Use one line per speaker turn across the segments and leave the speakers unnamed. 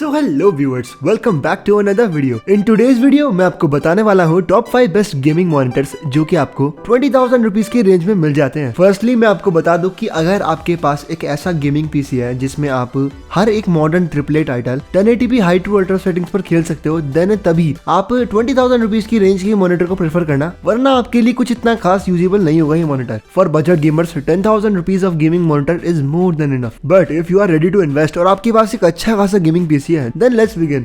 So hello viewers, welcome back to another video. In today's video मैं आपको बताने वाला हूँ टॉप 5 बेस्ट गेमिंग मॉनिटर्स जो कि आपको 20,000 रुपीज की रेंज में मिल जाते हैं। फर्स्टली मैं आपको बता दूं कि अगर आपके पास एक ऐसा गेमिंग पीसी है जिसमें आप हर एक modern triple title 1080p high to ultra settings पर खेल सकते हो, देन तभी आप 20,000 रुपीज की रेंज के मॉनिटर को प्रेफर करना, वरना आपके लिए कुछ इतना खास यूजेबल नहीं होगा ये monitor. For budget gamers 10,000 rupees of gaming monitor is more than enough. But if you are ready to invest और आपके पास एक अच्छा खासा गेमिंग पीसी है, देन लेट्स बिगिन।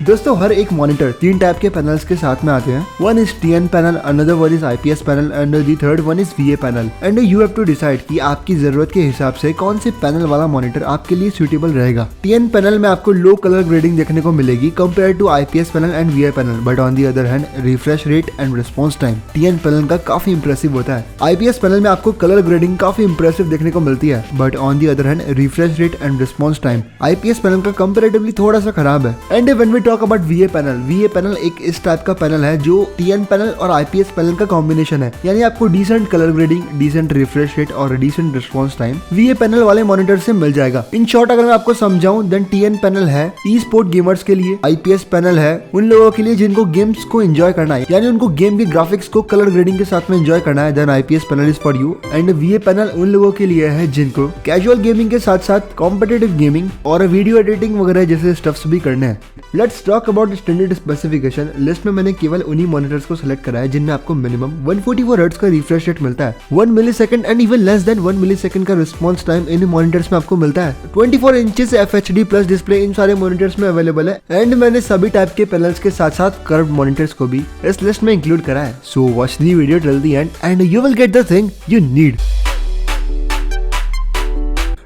दोस्तों, हर एक मॉनिटर 3 टाइप के पैनल्स के साथ में आते हैं। One is TN panel, another one is IPS panel and the third one is VA panel. And you have to decide कि आपकी जरूरत के हिसाब से कौन से पैनल वाला मॉनिटर आपके लिए सूटेबल रहेगा। TN पैनल में आपको लो कलर ग्रेडिंग देखने को मिलेगी compare to IPS panel and VA panel, but on the other hand refresh rate and response time TN panel का काफी इंप्रेसिव होता है। IPS पैनल में आपको कलर ग्रेडिंग काफी इंप्रेसिव देखने को मिलती है, but on the other hand refresh rate and response time IPS panel का कंपेरेटिवली थोड़ा सा खराब है। And when we talk about VA panel एक इस टाइप का पैनल है जो TN पैनल और IPS पैनल का कॉम्बिनेशन है, यानी आपको decent colour grading, decent refresh rate और decent response time VA panel वाले मॉनिटर से मिल जाएगा। इन शॉर्ट अगर मैं आपको समझाऊं, देन TN पैनल है ई स्पोर्ट गेमर्स के लिए, IPS पैनल है उन लोगों के लिए जिनको गेम्स को एंजॉय करना है, यानी उनको गेम के ग्राफिक्स को कलर ग्रेडिंग के साथ में एंजॉय करना है, then IPS panel is for you. And VA panel उन लोगों के लिए है जिनको कैजुअल गेमिंग के साथ साथ कॉम्पिटिटिव गेमिंग और वीडियो एडिटिंग वगैरह जैसे स्टफ्स भी करने हैं। Let's talk about standard specification. List में मैंने केवल उन्हीं मॉनिटर्स को सिलेक्ट करा है जिनमें आपको मिनिमम 144 हर्ट्ज का रिफ्रेश रेट मिलता है, 1 millisecond and even less than 1 millisecond का रिस्पॉन्स टाइम इन मॉनिटर्स में आपको मिलता है। 24 inches FHD plus display in सारे मॉनिटर्स में अवेलेबल है। एंड मैंने सभी टाइप के पैनल्स के साथ साथ कर्व्ड मॉनिटर्स को भी इस लिस्ट में इंक्लूड करा है। So watch the video till the end and you will get the thing you need.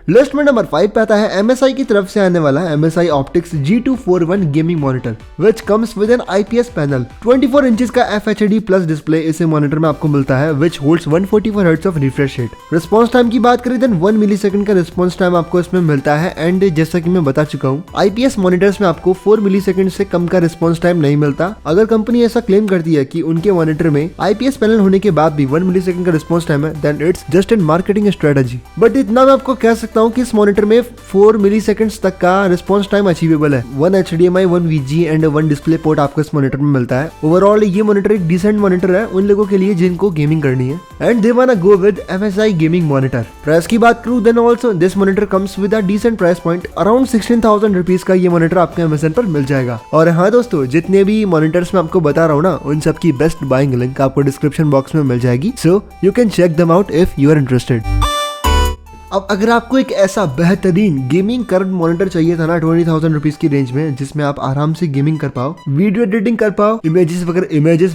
List में नंबर 5 पे आता है MSI की तरफ से आने वाला MSI Optix G241 gaming monitor which comes with an IPS panel. 24 inches का FHD प्लस डिस्प्ले इस मॉनिटर में आपको मिलता है which holds 144 hertz of refresh rate. Response time की बात करें देन 1 मिलीसेकंड का रिस्पॉन्स टाइम आपको इसमें मिलता है। एंड जैसा कि मैं बता चुका हूँ, IPS मॉनिटर्स में आपको 4 मिलीसेकंड से कम का रिस्पॉन्स टाइम नहीं मिलता। अगर कंपनी ऐसा क्लेम करती है कि उनके मॉनिटर में IPS पैनल होने के बाद भी 1 मिलीसेकंड का रिस्पॉन्स टाइम है, then it's just an marketing strategy. But इतना मैं आपको कह सकता हूँ कि इस मॉनिटर में 4 मिलीसेकंड्स तक का रिस्पॉन्स टाइम अचीवेबल है। 1 HDMI, 1 VG and 1 display port आपको इस मॉनिटर में मिलता है। ओवरऑल ये मॉनिटर एक डिसेंट मॉनिटर है उन लोगों के लिए जिनको गेमिंग करनी है and they wanna go with MSI gaming monitor. Price की बात करूं then also this monitor comes with a decent price point, around 16,000 rupees का ये मॉनिटर आपके Amazon पर मिल जाएगा। और हाँ दोस्तों, जितने भी मॉनिटर्स मैं आपको बता रहा हूँ ना, उन सब की बेस्ट बाइंग लिंक आपको डिस्क्रिप्शन बॉक्स में मिल जाएगी, so you can check them out if you are interested. अब अगर आपको एक ऐसा बेहतरीन गेमिंग कर्व्ड मॉनिटर चाहिए था ना 20,000 रुपीज की रेंज में, जिसमें आप आराम से गेमिंग कर पाओ, वीडियो एडिटिंग कर पाओ, इमेजेस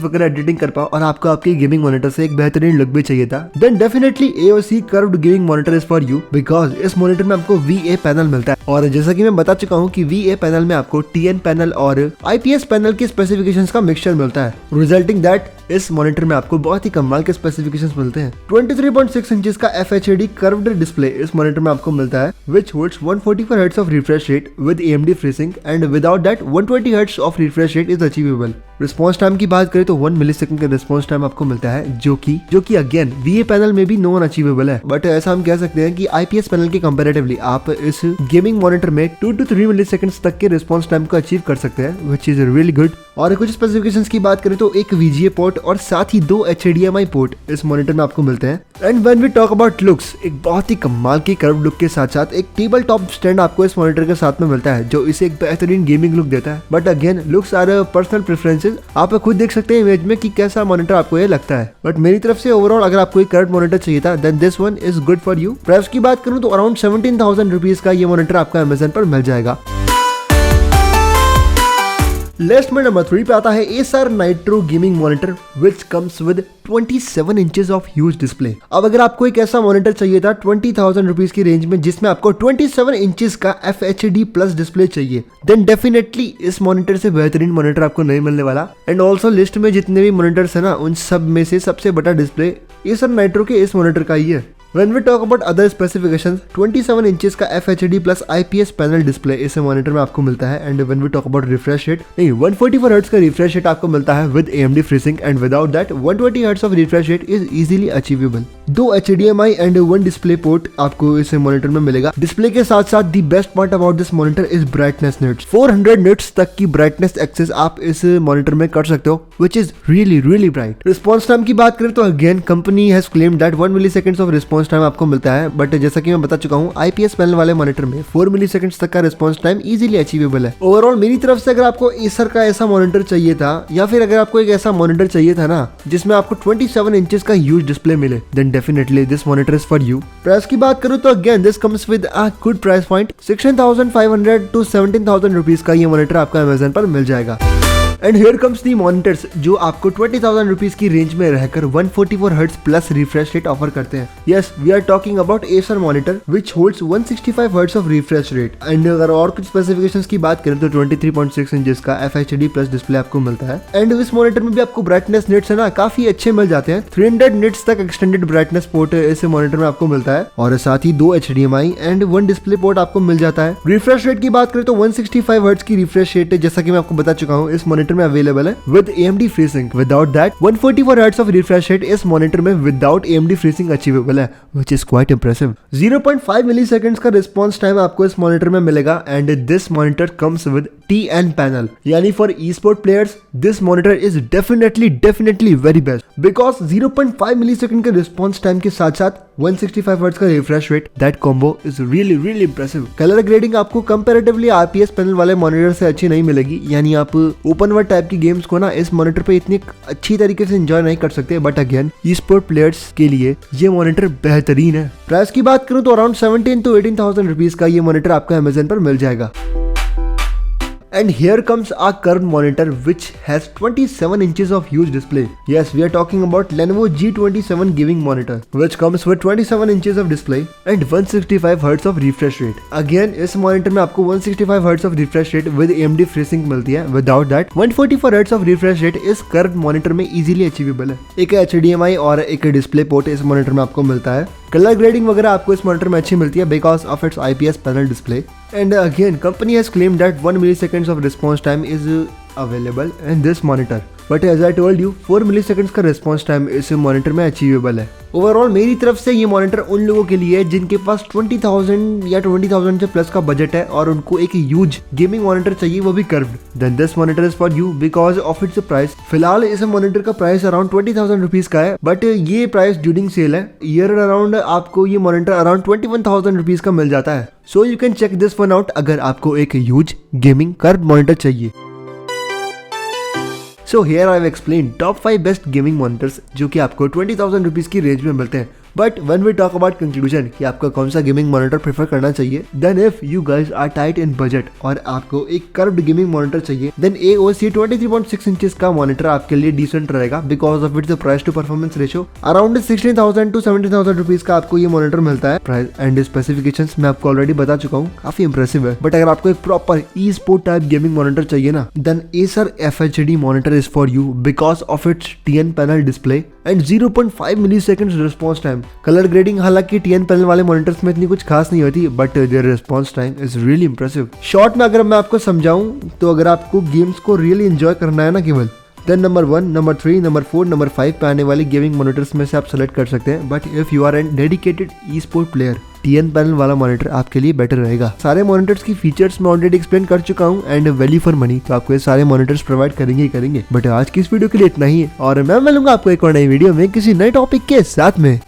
वगैरह एडिटिंग कर पाओ और आपको आपके गेमिंग मॉनिटर से एक बेहतरीन लुक भी चाहिए था, then definitely AOC curved gaming monitor is for you, because इस मॉनिटर में आपको VA पैनल मिलता है। और जैसा कि मैं बता चुका हूँ कि VA पैनल में आपको TN पैनल और IPS पैनल के स्पेसिफिकेशंस का मिक्सचर मिलता है, रिजल्टिंग दैट इस मॉनिटर में आपको बहुत ही कमाल के स्पेसिफिकेशंस मिलते हैं। 23.6 इंचेस का FHD कर्व्ड डिस्प्ले इस मॉनिटर में आपको मिलता है which holds 144 hertz of refresh rate with AMD FreeSync and without that 120 hertz of refresh rate is achievable. Response time की बात करें तो 1 मिलीसेकंड का रिस्पॉन्स टाइम आपको मिलता है, जो कि अगेन VA पैनल में भी नॉन अचीवेबल है। बट ऐसा हम कह सकते हैं कि IPS पैनल के कंपैरेटिवली आप इस गेमिंग मॉनिटर में 2 to 3 मिलीसेकंड्स तक के रिस्पॉन्स टाइम को अचीव कर सकते हैं, which is really good। और कुछ स्पेसिफिकेशंस की बात करें तो एक VGA पोर्ट और साथ ही 2 HDMI पोर्ट इस मॉनिटर में आपको मिलते हैं। And when we talk about looks, एक बहुत ही कमाल की कर्व लुक के साथ साथ एक टेबल टॉप स्टैंड आपको इस मॉनिटर के साथ में मिलता है, जो इसे एक बेहतरीन गेमिंग लुक देता है। But again looks are personal preferences, आप खुद देख सकते हैं इमेज में कि कैसा मॉनिटर आपको ये लगता है। बट मेरी तरफ से ओवरऑल अगर आपको एक कर्व्ड मॉनिटर चाहिए था, then this one is good for you. Price की बात करूं तो अराउंड 17,000 रुपीज का ये मॉनिटर आपका Amazon पर मिल जाएगा। लिस्ट में नंबर 3 पे आता है Acer Nitro gaming monitor which comes with 27 inches of huge display. अब अगर आपको एक ऐसा मॉनिटर चाहिए था 20,000 रुपीज की रेंज में जिसमें आपको 27 इंचेस का FHD प्लस डिस्प्ले चाहिए, देन डेफिनेटली इस मॉनिटर से बेहतरीन मॉनिटर आपको नहीं मिलने वाला। एंड ऑल्सो लिस्ट में जितने भी मॉनिटर्स है ना, उन सब में से सबसे बड़ा डिस्प्ले Acer Nitro के इस मॉनिटर का ही है। When we talk about other specifications, 27 inches का FHD plus IPS panel display इस मॉनिटर में आपको मिलता है। And when we talk about refresh rate, 144 hertz का रिफ्रेश रेट आपको मिलता है with AMD FreeSync and without that 120 hertz of refresh rate is easily achievable. 2 HDMI and 1 display port आपको इस मॉनिटर में मिलेगा। डिस्प्ले के साथ साथ the best part about this monitor is brightness nits. 400 nits तक की ब्राइटनेस एक्सेस आप इस मॉनिटर में कर सकते हो, which is really bright. Response time की बात करें तो again company has claimed that 1 milliseconds of response time आपको मिलता है, बट जैसा कि मैं बता चुका हूँ IPS पैनल वाले मॉनिटर में 4 मिलीसेकंड्स तक का रिस्पॉन्स टाइम इजीली अचीवेबल है। ओवरऑल मेरी तरफ से अगर आपको एसर का ऐसा मॉनिटर चाहिए था, या फिर अगर आपको एक ऐसा मॉनिटर चाहिए था ना जिसमें आपको 27 इंचेस का ह्यूज डिस्प्ले मिले, then definitely this monitor is for you. Price की बात करूं तो again this comes with a good price point. 16,500 to 17,000 rupees का ये मॉनिटर आपको अमेज़न पर मिल जाएगा। And here comes the monitors जो आपको 20,000 रुपीज की रेंज में रहकर 144 hertz plus refresh rate offer करते हैं। Yes, we are talking about Acer monitor which holds 165 hertz of refresh rate. And अगर और कुछ स्पेसिफिकेशंस की बात करें तो 23.6 इंचेस का FHD प्लस डिस्प्ले आपको मिलता है। एंड इस मॉनिटर में भी आपको ब्राइटनेस निट्स है ना काफी अच्छे मिल जाते हैं। 300 निट्स तक एक्सटेंडेड ब्राइटनेस पोर्ट इस मॉनिटर में आपको मिलता है, और साथ ही 2 HDMI एंड 1 डिस्प्ले पोर्ट आपको मिल जाता है। रिफ्रेश रेट की बात करें तो 165 हर्ट्ज की रिफ्रेश रेट जैसा कि मैं आपको बता चुका हूँ इस मॉनिटर में अवेलेबल है with AMD FreeSync. Without that, 144 Hz of refresh rate इस मॉनिटर में without AMD FreeSync अचीवेबल है, which is quite impressive. 0.5 milliseconds का रिस्पॉन्स टाइम आपको इस मॉनिटर में मिलेगा and this monitor comes with TN panel, यानी for e-sport players this monitor is definitely very best because 0.5 millisecond के response time के साथ साथ 165 हर्ट्ज का refresh rate, that combo is really impressive. Colour grading आपको comparatively IPS panel वाले monitor से अच्छी नहीं मिलेगी, यानी आप ओपन वर्ल्ड टाइप की गेम्स को ना इस मॉनिटर पे इतनी अच्छी तरीके से एंजॉय नहीं कर सकते, बट अगेन ई-स्पोर्ट प्लेयर्स के लिए ये मॉनिटर बेहतरीन है। प्राइस की बात करूं तो अराउंड 17,000 to 18,000 रुपीज का ये मॉनिटर आपको अमेज़न पर मिल जाएगा। And here comes our current monitor which has 27 inches of huge display. Yes, we are talking about Lenovo G27 gaming monitor which comes with 27 inches of display and 165 Hz of refresh rate. Again, इस monitor में आपको 165 Hz of refresh rate with AMD FreeSync मिलती है। Without that, 144 Hz of refresh rate इस current monitor में easily achievable है। एक HDMI और एक डिस्प्ले पोर्ट इस मॉनिटर में आपको मिलता है। कलर ग्रेडिंग वगैरह आपको इस मॉनिटर में अच्छी मिलती है because of its IPS panel display. And again company has claimed that 1 milliseconds of response time is available in this monitor, but as I told you 4 milliseconds का रिस्पॉन्स टाइम इस monitor में achievable है। Overall मेरी तरफ से ये monitor उन लोगों के लिए है जिनके पास 20,000 या 20,000 से प्लस का बजट है और उनको एक ह्यूज गेमिंग मॉनिटर चाहिए, वो भी curved, then this monitor is for you because of its price. फिलहाल इस मॉनिटर का प्राइस अराउंड 20,000 रुपीज का है, बट ये प्राइस ड्यूरिंग सेल है। ईयर अराउंड आपको ये मॉनिटर अराउंड 21,000 रुपीज का मिल जाता है। So you can check this one out अगर आपको एक ह्यूज गेमिंग कर्व्ड मॉनिटर चाहिए। So here I have explained top 5 best gaming monitors जो कि आपको 20,000 रुपीज की रेंज में मिलते हैं। But when we talk about conclusion कि आपको कौन सा गेमिंग मॉनिटर प्रेफर करना चाहिए, then if you guys are tight in budget और आपको एक कर्व्ड गेमिंग मॉनिटर चाहिए, then AOC 23.6 इंचेस का मॉनिटर आपके लिए डिसेंट रहेगा because of its price to performance ratio. Around 16,000 to 17,000 rupees का आपको ये मॉनिटर मिलता है। प्राइस एंड स्पेसिफिकेशंस मैं आपको ऑलरेडी बता चुका हूँ, काफी इंप्रेसिव है। बट अगर आपको एक प्रॉपर ई स्पोर्ट टाइप गेमिंग मॉनिटर चाहिए ना, then Acer FHD monitor is for you because of it's TN panel display and 0.5 milliseconds response time. Colour grading हालांकि TN पैनल वाले मॉनिटर्स में इतनी कुछ खास नहीं होती, but there response time is really impressive. Short में अगर मैं आपको समझाऊं तो अगर आपको गेम्स को रियली एंजॉय करना है ना केवल, then number 1, number 3, number 4, number 5 पे आने वाली गेमिंग मॉनिटर्स में से आप सेलेक्ट कर सकते हैं। But if you are an dedicated esport player, TN panel वाला मॉनिटर आपके लिए बेटर रहेगा। सारे मॉनिटर्स की फीचर्स मैं ऑलरेडी एक्सप्लेन कर चुका हूँ एंड वैल्यू फॉर मनी तो आपको ये सारे मॉनिटर्स प्रोवाइड करेंगे ही करेंगे। बट आज की इस वीडियो के लिए इतना ही है और मैं मिलूंगा आपको एक और नई वीडियो में किसी नए टॉपिक के साथ में।